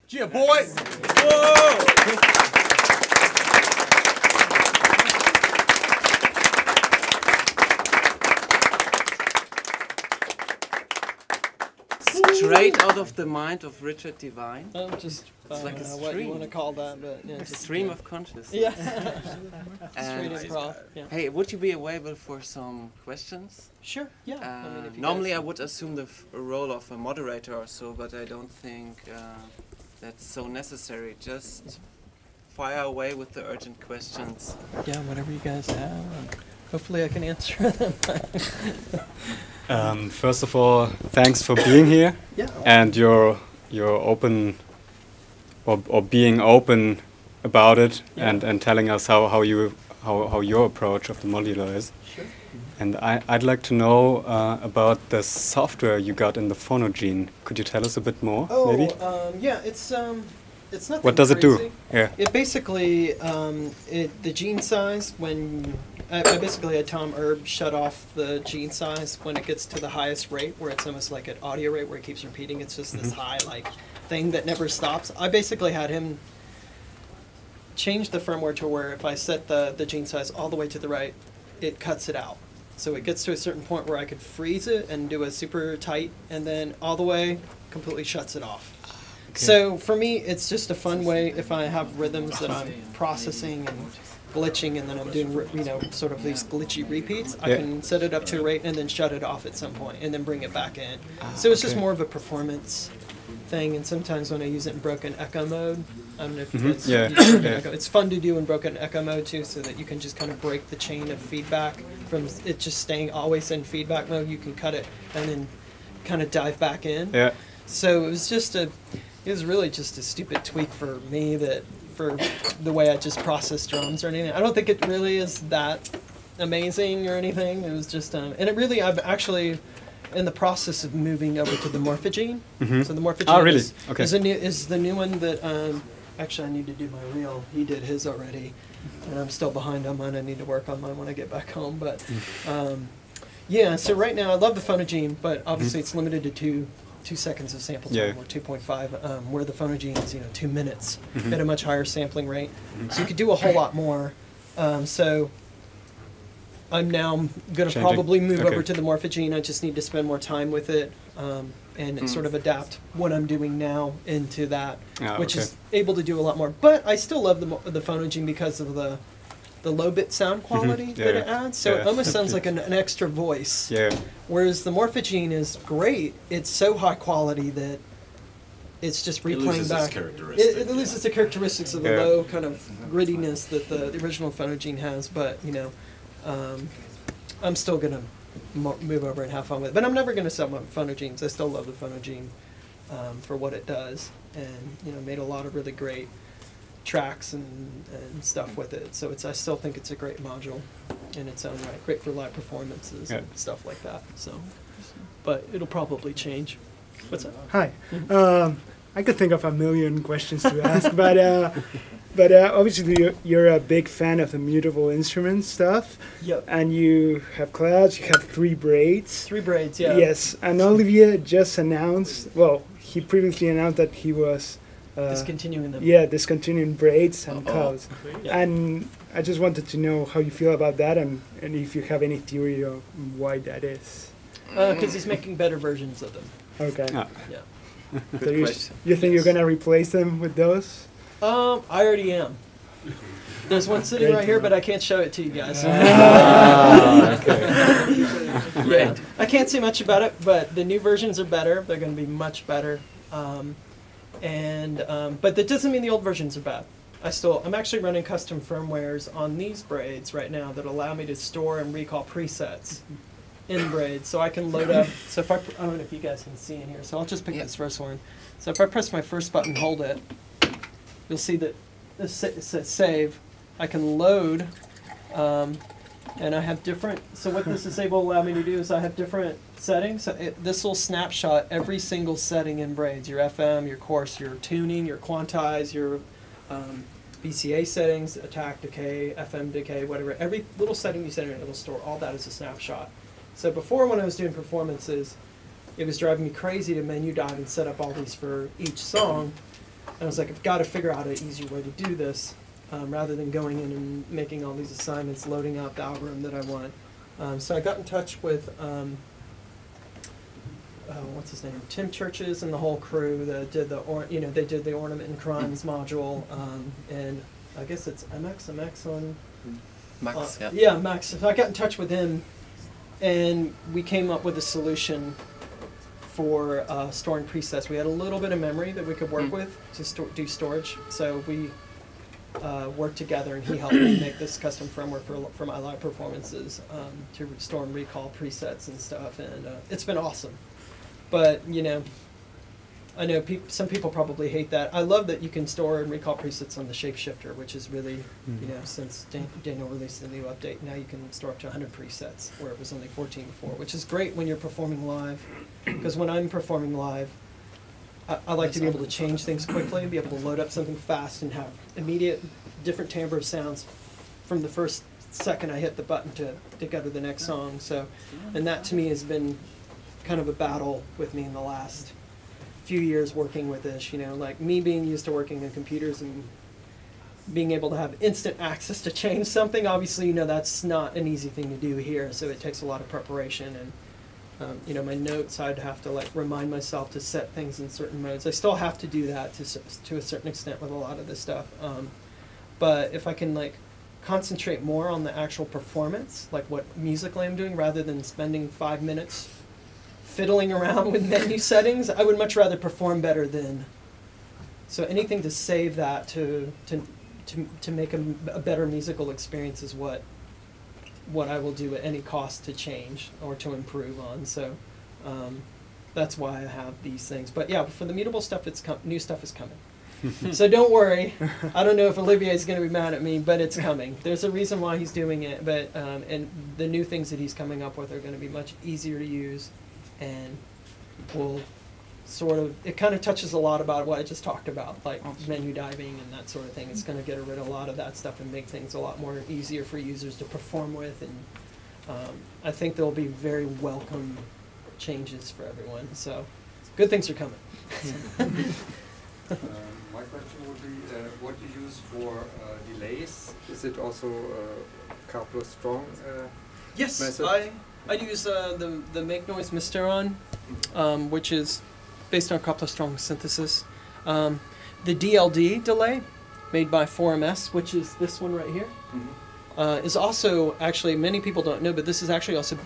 Yeah, boy! Whoa! Straight out of the mind of Richard Devine. Just It's like a what you stream. want to call that, but yeah, A just stream of consciousness. yeah. And, Straight improv. Yeah. hey, would you be available for some questions? Sure. Yeah. I mean, if you Normally I guys- would assume the role of a moderator or so, but I don't think that's so necessary. Just fire away with the urgent questions. Yeah, whatever you guys have. Hopefully, I can answer them. First of all, thanks for being here Yeah. and your open or being open about it Yeah. and telling us how your approach of the modular is. Sure. And I'd like to know about the software you got in the Phonogene. Could you tell us a bit more, maybe? Yeah. It's nothing. What does it do? crazy. Yeah. It basically the gene size when I basically had Tom Erb shut off the gene size when it gets to the highest rate, where it's almost like an audio rate where it keeps repeating. It's just this high like thing that never stops. I basically had him change the firmware to where if I set the gene size all the way to the right, it cuts it out. So it gets to a certain point where I could freeze it and do a super tight, and then all the way completely shuts it off. So for me, it's just a fun way if I have rhythms that I'm processing and glitching, and then I'm doing, sort of these glitchy repeats. I Yeah. can set it up to a rate and then shut it off at some point and then bring it back in. So it's just okay. more of a performance thing. And sometimes when I use it in broken echo mode, I don't know if you guys Yeah. use broken Yeah. echo. It's fun to do in broken echo mode too, so that you can just kind of break the chain of feedback from it just staying always in feedback mode. You can cut it and then kind of dive back in. Yeah. So it was really just a stupid tweak for me for the way I just process drums or anything. I don't think it really is that amazing or anything. It was just, and it really, I'm actually in the process of moving over to the Morphogene. So the Morphogene Oh, really? Okay. is the new one that, actually I need to do my reel. He did his already, and I'm still behind on mine. I need to work on mine when I get back home. But yeah, so right now I love the Phonogene, but obviously it's limited to 2 seconds of sample time, Yeah. or 2.5, where the Phonogene is 2 minutes at a much higher sampling rate. So you could do a whole lot more. So I'm now going to Changing. probably move Okay. over to the Morphogene. I just need to spend more time with it and sort of adapt what I'm doing now into that, which is able to do a lot more. But I still love the Phonogene because of the low bit sound quality that it adds. So it almost sounds like an extra voice. Yeah. Whereas the Morphogene is great. It's so high quality that it's just replaying back. It loses the characteristics of the low kind of grittiness that the original Phonogene has. But I'm still gonna move over and have fun with it. But I'm never gonna sell my Phonogenes. I still love the Phonogene for what it does, and made a lot of really great tracks and stuff with it. So I still think it's a great module in its own right. Great for live performances and stuff like that. So, but it'll probably change. What's up? Hi. I could think of a million questions to ask, but obviously you're a big fan of the mutable instrument stuff. Yep. And you have clouds. You have 3 braids. 3 braids. Yeah. Yes. And Olivier just announced. Well, he previously announced that he was. Discontinuing them. Yeah, discontinuing braids and clouds. Yeah. And I just wanted to know how you feel about that, and if you have any theory of why that is. Because he's making better versions of them. Okay. Ah. Yeah. So you think you're gonna replace them with those? I already am. There's one sitting Great right to here, know. but I can't show it to you guys. Okay. Yeah. I can't say much about it, but the new versions are better. They're going to be much better. But that doesn't mean the old versions are bad. I'm actually running custom firmwares on these braids right now that allow me to store and recall presets in braids, so I can load up. So if I don't know if you guys can see in here. So I'll just pick this first one. So if I press my first button, hold it, you'll see that it says save. I can load, and I have different. So what this is able to allow me to do is I have different settings. So this will snapshot every single setting in braids: your FM, your coarse, your tuning, your quantize, your BCA settings, attack, decay, FM decay, whatever. Every little setting you set in, it'll store all that as a snapshot. So before, when I was doing performances, it was driving me crazy to menu dive and set up all these for each song. And I was like, I've got to figure out an easier way to do this rather than going in and making all these assignments, loading out the algorithm that I want. So I got in touch with, what's his name, Tim Churches and the whole crew that did they did the Ornament and Crimes module, and I guess it's MX on Max, yeah. Yeah, Max. So I got in touch with him, and we came up with a solution for storing presets. We had a little bit of memory that we could work with to do storage, so we worked together, and he helped me make this custom firmware for my live performances to store and recall presets and stuff, and it's been awesome. But, you know, I know some people probably hate that. I love that you can store and recall presets on the shapeshifter, which is really, you know, since Daniel released the new update, now you can store up to 100 presets, where it was only 14 before, which is great when you're performing live, because when I'm performing live, I like to be able to change things quickly, be able to load up something fast and have immediate different timbre of sounds from the first second I hit the button to go to the next song. So, and that to me has been kind of a battle with me in the last few years working with this, you know, like me being used to working in computers and being able to have instant access to change something. Obviously, you know, that's not an easy thing to do here, so it takes a lot of preparation. And you know, my notes, I'd have to like remind myself to set things in certain modes. I still have to do that to a certain extent with a lot of this stuff. But if I can like concentrate more on the actual performance, like what musically I'm doing, rather than spending 5 minutes fiddling around with menu settings, I would much rather perform better than. So anything to save that to make a better musical experience is what I will do at any cost to change or to improve on. So that's why I have these things. But yeah, for the mutable stuff, new stuff is coming. So don't worry. I don't know if Olivier is going to be mad at me, but it's coming. There's a reason why he's doing it. But and the new things that he's coming up with are going to be much easier to use, and will sort of, it kind of touches a lot about what I just talked about, like menu diving and that sort of thing. It's going to get rid of a lot of that stuff and make things a lot more easier for users to perform with. And I think there will be very welcome changes for everyone. So good things are coming. My question would be, what you use for delays? Is it also Carplus strong? Yes, method? I use the Make Noise Mysteron, which is based on Carplus strong synthesis. The DLD delay, made by 4MS, which is this one right here, is also, actually, many people don't know, but this is actually also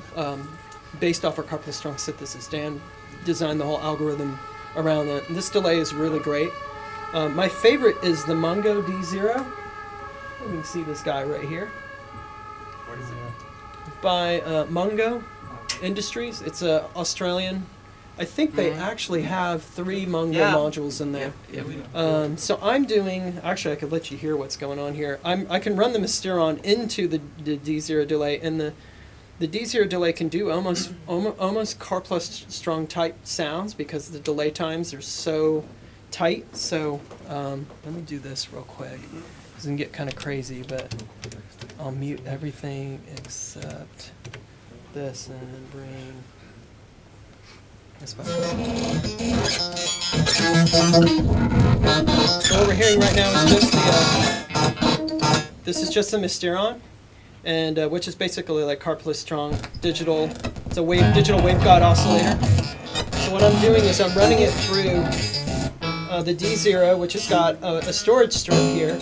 based off our Carplus strong synthesis. Dan designed the whole algorithm around it. And this delay is really great. My favorite is the Mungo D0. You can see this guy right here. What is it? By Mungo Industries. It's Australian. I think they actually have 3 Mungo modules in there. Yeah, we do. So I'm doing, actually I could let you hear what's going on here. I can run the Mysteron into the D0 delay, and the D0 delay can do almost Carplus strong type sounds because the delay times are so tight. So let me do this real quick. This can get kind of crazy, but I'll mute everything except this and then bring this back. So what we're hearing right now is just the this is just the Mysteron, and which is basically like Carplus strong digital. It's a digital waveguide oscillator. So what I'm doing is I'm running it through the D0, which has got a storage strip here,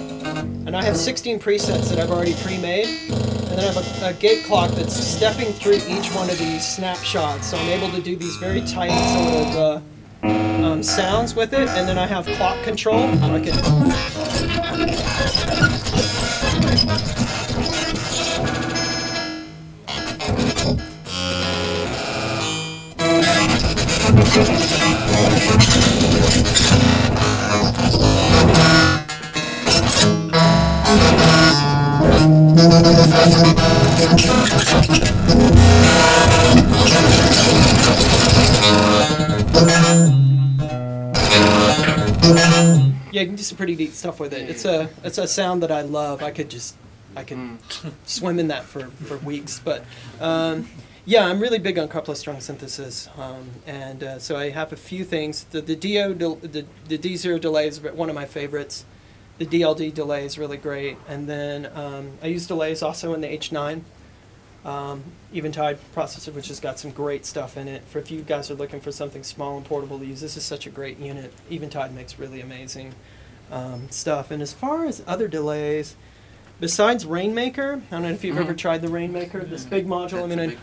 and I have 16 presets that I've already pre-made, and then I have a gate clock that's stepping through each one of these snapshots, so I'm able to do these very tight sort of sounds with it, and then I have clock control. I can yeah, you can do some pretty neat stuff with it. It's a sound that I love. I could swim in that for weeks. But Yeah, I'm really big on coupled strong synthesis, so I have a few things. The D0 delay is one of my favorites. The DLD delay is really great, and then I use delays also in the H9 Eventide processor, which has got some great stuff in it. For if you guys are looking for something small and portable to use, this is such a great unit. Eventide makes really amazing stuff. And as far as other delays, besides Rainmaker, I don't know if you've ever tried the Rainmaker, this big module. I mean,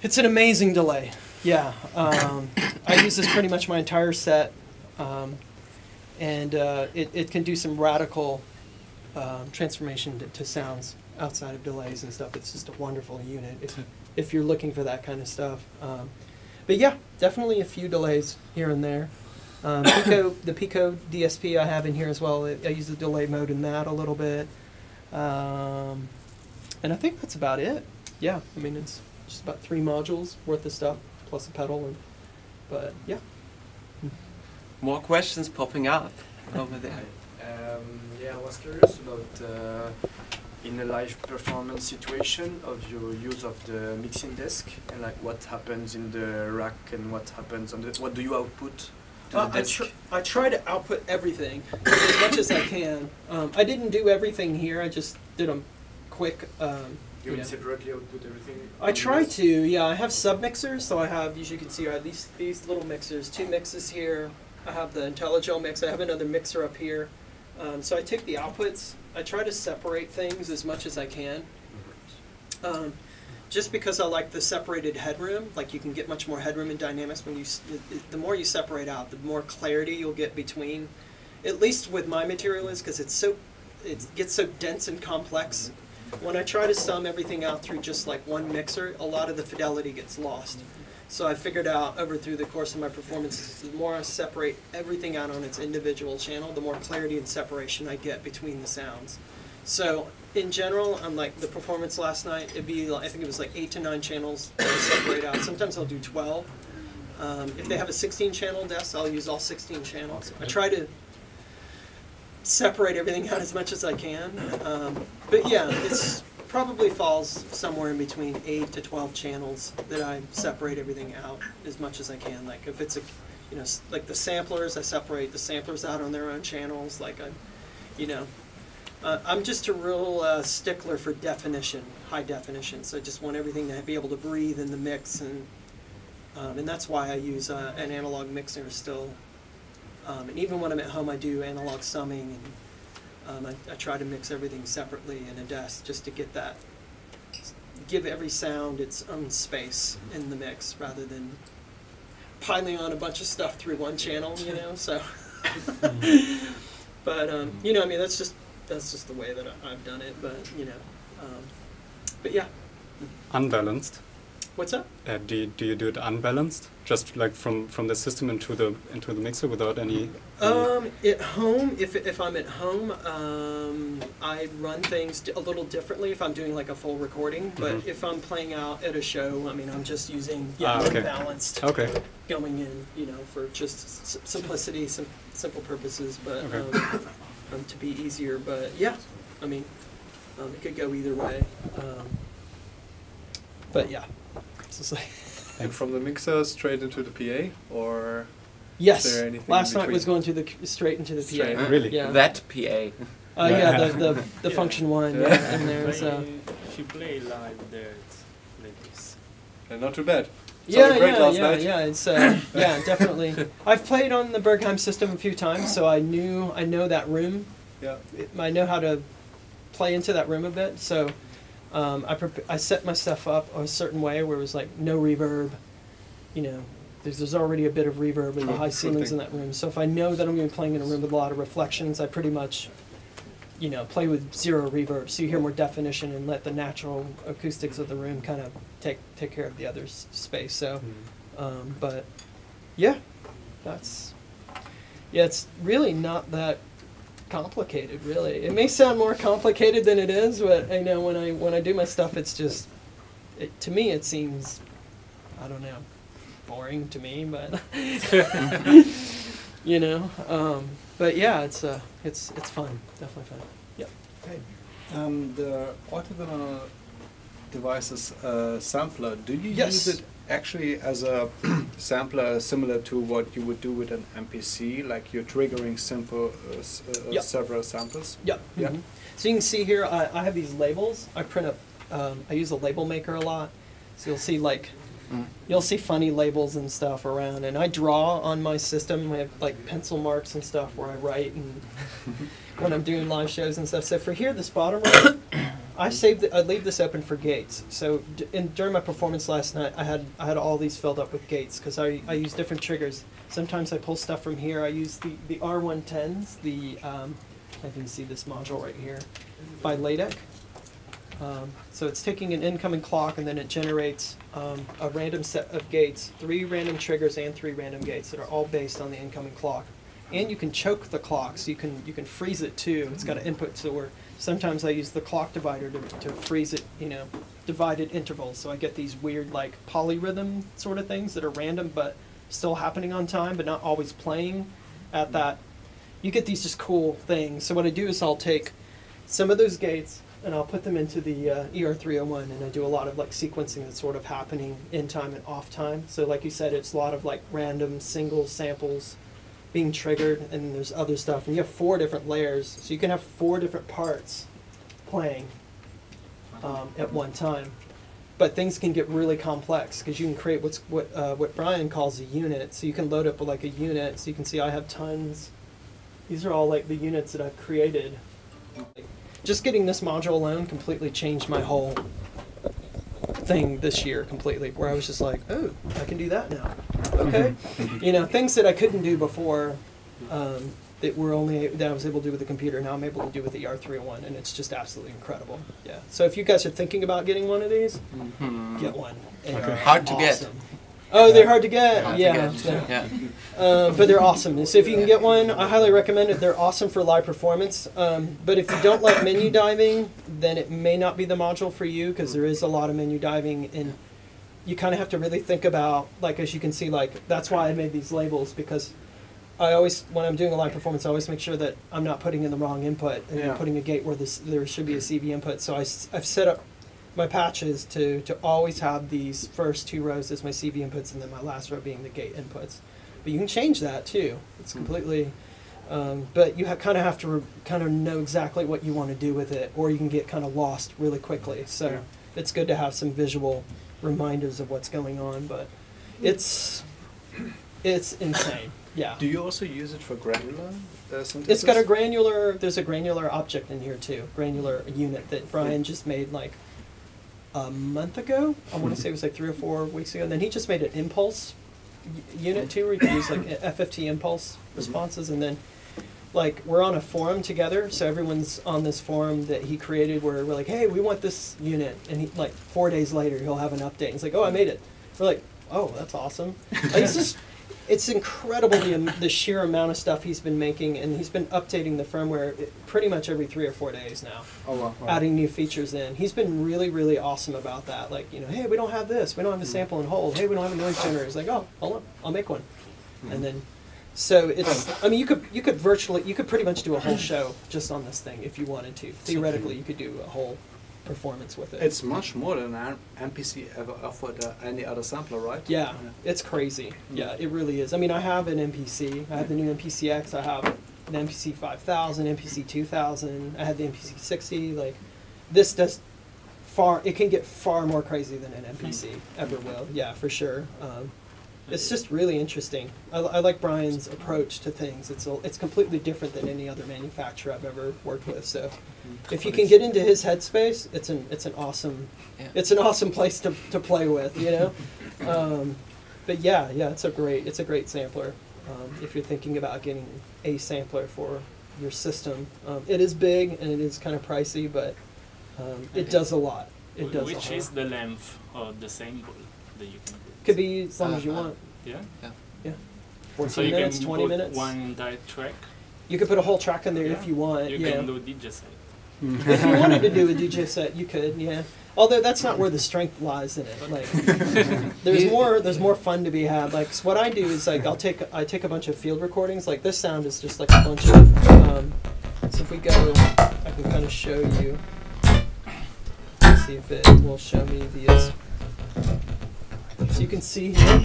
it's an amazing delay. Yeah, I use this pretty much my entire set, and it can do some radical transformation to sounds outside of delays and stuff. It's just a wonderful unit if you're looking for that kind of stuff. But yeah, definitely a few delays here and there. The Pico DSP I have in here as well. I use the delay mode in that a little bit. And I think that's about it. Yeah, I mean, it's just about 3 modules worth of stuff, plus a pedal. But yeah. More questions popping up over there. Yeah, I was curious about in a live performance situation of your use of the mixing desk, and like what happens in the rack and what happens on the, what do you output to the desk? I try to output everything as much as I can. I didn't do everything here. I just did them quick. You would separately output everything? I try to, yeah. I have sub-mixers, so I have, as you can see, I have these little mixers, 2 mixes here. I have the IntelliGel mix. I have another mixer up here. So I take the outputs. I try to separate things as much as I can. Just because I like the separated headroom. Like, you can get much more headroom in dynamics when you, the more you separate out, the more clarity you'll get between, at least with my material is, because it gets so dense and complex. When I try to sum everything out through just like one mixer, a lot of the fidelity gets lost. So I figured out through the course of my performances, the more I separate everything out on its individual channel, the more clarity and separation I get between the sounds. So in general, on like the performance last night, it'd be like, I think it was like 8 to 9 channels that I separate out. Sometimes I'll do 12. If they have a 16-channel desk, I'll use all 16 channels. I try to separate everything out as much as I can. But yeah, it's probably falls somewhere in between 8 to 12 channels that I separate everything out as much as I can. Like if it's like the samplers, I separate the samplers out on their own channels. Like I'm just a real stickler for definition, high definition. So I just want everything to be able to breathe in the mix, and that's why I use an analog mixer still. And even when I'm at home, I do analog summing, and I try to mix everything separately in a desk just to get that, give every sound its own space in the mix rather than piling on a bunch of stuff through one channel, so. But, I mean, that's just the way that I've done it, but yeah. Unbalanced? What's up? Do you do it unbalanced, just like from the system into the mixer without any? At home, if I'm at home, I run things a little differently if I'm doing like a full recording. But if I'm playing out at a show, I mean, I'm just using balanced, going in, for just simplicity, simple purposes, but to be easier. But yeah, I mean, it could go either way. But yeah. And from the mixer straight into the PA, or yes, is there anything last night was going straight into the PA. Really? Yeah. That PA. Yeah, the function one. Yeah, and there's. If you play live there, it's like this. not too bad. Yeah, it's yeah, definitely. I've played on the Bergheim system a few times, so I know that room. Yeah. I know how to play into that room a bit, so. I set my stuff up a certain way where it was like no reverb, there's already a bit of reverb with the high ceilings in that room. So if I know that I'm going to be playing in a room with a lot of reflections, I pretty much, play with 0 reverb, so you hear more definition and let the natural acoustics of the room kind of take care of the other space. So, but yeah, it's really not that complicated, really. It may sound more complicated than it is, but I know when I do my stuff, it's just, to me it seems, I don't know, boring to me, but but yeah, it's fun, definitely fun. Yep. Okay. The orthogonal device's sampler, do you Yes. use it actually as a sampler similar to what you would do with an MPC, like you're triggering simple Yep. several samples? Yep. Yeah. Mhm. So you can see here, I have these labels. I print up, I use a label maker a lot. So you'll see like, you'll see funny labels and stuff around. And I draw on my system. I have like pencil marks and stuff where I write and when I'm doing live shows and stuff. So for here, this bottom right, I leave this open for gates. So during my performance last night, I had all these filled up with gates because I use different triggers. Sometimes I pull stuff from here. I use the R110s, I can see this module right here, by LaDeC. So it's taking an incoming clock and then it generates a random set of gates, 3 random triggers and 3 random gates that are all based on the incoming clock. And you can choke the clock, so you can freeze it too. It's got an input, so where sometimes I use the clock divider to freeze it, divided intervals. So I get these weird like polyrhythm sort of things that are random but still happening on time, but not always playing at that. You get these just cool things. So what I do is I'll take some of those gates and I'll put them into the ER301, and I do a lot of like sequencing that's sort of happening in time and off time. So like you said, it's a lot of like random single samples being triggered, and then there's other stuff. And you have 4 different layers, so you can have 4 different parts playing at one time. But things can get really complex because you can create what Brian calls a unit. So you can load up like a unit. So you can see I have tons. These are all like the units that I've created. Just getting this module alone completely changed my whole thing this year completely, where I was just like, oh, I can do that now. Okay. Things that I couldn't do before that I was able to do with the computer, now I'm able to do with the ER301, and it's just absolutely incredible. Yeah. So if you guys are thinking about getting one of these, get one. They're Hard to get. awesome. Oh, they're hard to get. Hard to yeah. get. Yeah. But they're awesome. So if you can get one, I highly recommend it. They're awesome for live performance. But if you don't like menu diving, then it may not be the module for you, because there is a lot of menu diving, and you kind of have to really think about, like, as you can see, like, that's why I made these labels, because I always, when I'm doing a live performance, I always make sure that I'm not putting in the wrong input and putting a gate where there should be a CV input. So I've set up my patches to always have these first 2 rows as my CV inputs, and then my last row being the gate inputs. But you can change that too. It's completely, but you kind of have to kind of know exactly what you want to do with it, or you can get kind of lost really quickly. So it's good to have some visual reminders of what's going on, but it's insane. Yeah. Do you also use it for granular synthesis? It's got there's a granular object in here too, granular unit that Brian just made like a month ago. I want to say it was like 3 or 4 weeks ago. And then he just made an impulse unit too, where you can use like FFT impulse responses. And then like we're on a forum together, so everyone's on this forum that he created where we're like, hey, we want this unit. And he, like 4 days later, he'll have an update. He's like, oh, I made it. We're like, oh, that's awesome. It's incredible the sheer amount of stuff he's been making, and he's been updating the firmware pretty much every 3 or 4 days now. Oh, wow. Adding new features in. He's been really, really awesome about that. Like, hey, we don't have this. We don't have a sample and hold. Hey, we don't have a noise generator. It's like, oh, hold on, I'll make one. And then, so it's, I mean, you could pretty much do a whole show just on this thing if you wanted to. Theoretically, you could do a whole performance with it. It's much more than an MPC ever offered any other sampler, right? Yeah, it's crazy. Yeah, it really is. I mean, I have an MPC. I have the new MPCX. I have the MPC 5000, MPC 2000. I had the MPC 60. Like, this does it can get far more crazy than an MPC ever will. Yeah, for sure. It's just really interesting. I like Brian's approach to things. It's completely different than any other manufacturer I've ever worked with. So, if you can get into his headspace, it's an awesome place to play with, But yeah, it's a great sampler. If you're thinking about getting a sampler for your system, it is big and it is kind of pricey, but it does a lot. Which is the length of the sample that you can put? Could be as long as you want. Yeah? Yeah. So 14 you minutes, can 20 put minutes. one direct track? You could put a whole track in there if you want. You can do DJ set. If you wanted to do a DJ set, you could, yeah. Although that's not where the strength lies in it. Like, there's more fun to be had. Like, so what I do is like I take a bunch of field recordings. Like this sound is just like a bunch of. So if we go, I can kind of show you. see if it will show me these. So you can see here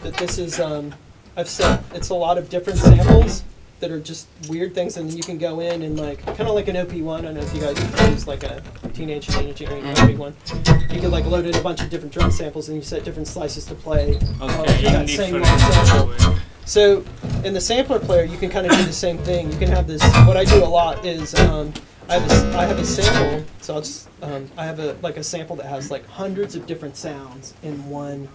that this is, I've set, it's a lot of different samples that are just weird things, and then you can go in and like, kind of like an OP1, I don't know if you guys use like a teenage engineering OP1. You can like load in a bunch of different drum samples and you set different slices to play that same long sample. So in the sampler player, you can kind of do the same thing. You can have this, what I do a lot is, I have a sample, so I'll just, I have a sample that has like hundreds of different sounds in one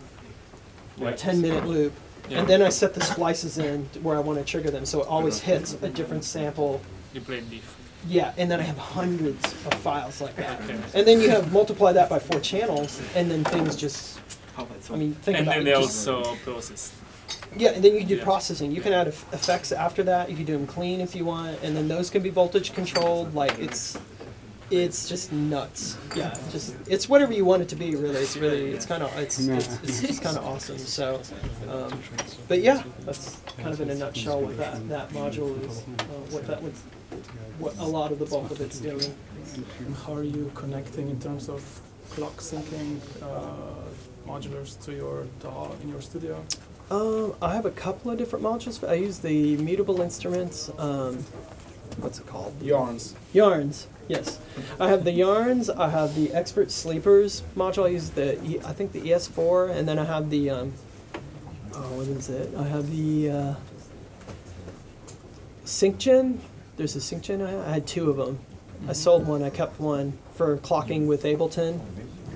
10-minute loop. And then I set the splices in where I want to trigger them, so it always hits a different sample. You play different. Yeah, and then I have hundreds of files like that. And then you have multiply that by 4 channels, and then things just, I mean, think and about it. And then they also process. Yeah, and then you do processing. You can add effects after that. You can do them clean if you want, and then those can be voltage controlled. Like it's just nuts. Yeah, just it's whatever you want it to be. Really, it's kind of it's just kind of awesome. So, but yeah, that's kind of in a nutshell what that module is. What a lot of the bulk of it's doing. And how are you connecting in terms of clock syncing modulars to your DAW in your studio? I have a couple of different modules. I use the mutable instruments. What's it called? Yarns. Yarns. Yes, I have the yarns. I have the expert sleepers module. I use I think the ES4, and then I have the what is it? I have the SyncGen. There's a SyncGen. I had 2 of them. I sold one. I kept one for clocking with Ableton.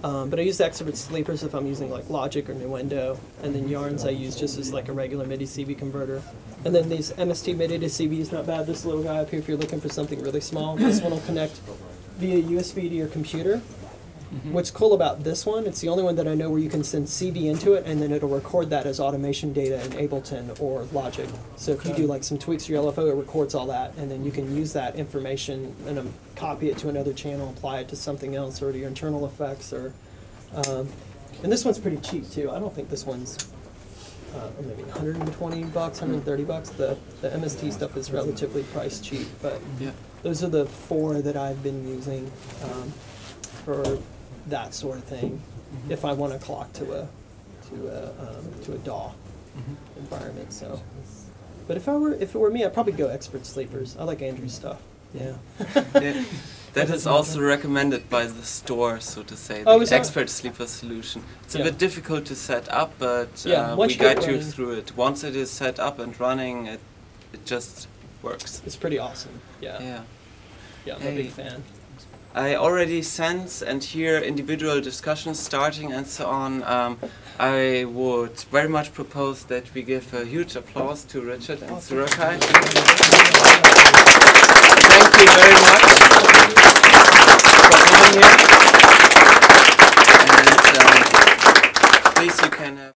But I use the expert sleepers if I'm using like Logic or Nuendo, and then yarns I use just as like a regular MIDI CV converter. And then these MST MIDI to CV is not bad. This little guy up here, if you're looking for something really small, this one will connect via USB to your computer. What's cool about this one, it's the only one that I know where you can send CV into it, and then it'll record that as automation data in Ableton or Logic. So if you do like some tweaks to your LFO, it records all that, and then you can use that information and copy it to another channel, apply it to something else, or to your internal effects. Or and this one's pretty cheap too. I don't think this one's maybe 120 bucks, 130 bucks. The MST stuff is relatively price cheap, but those are the 4 that I've been using for that sort of thing. If I want to clock to a DAW environment. So, but if it were me, I'd probably go expert sleepers. I like Andrew's stuff. Yeah. That is also recommended by the store, so to say, the expert sleeper solution. It's a bit difficult to set up, but we guide you through it. Once it is set up and running, it just works. It's pretty awesome. Yeah. Yeah, I'm a big fan. I already sense and hear individual discussions starting and so on. I would very much propose that we give a huge applause to Richard and Surachai. Thank you very much for coming here. And please, you can have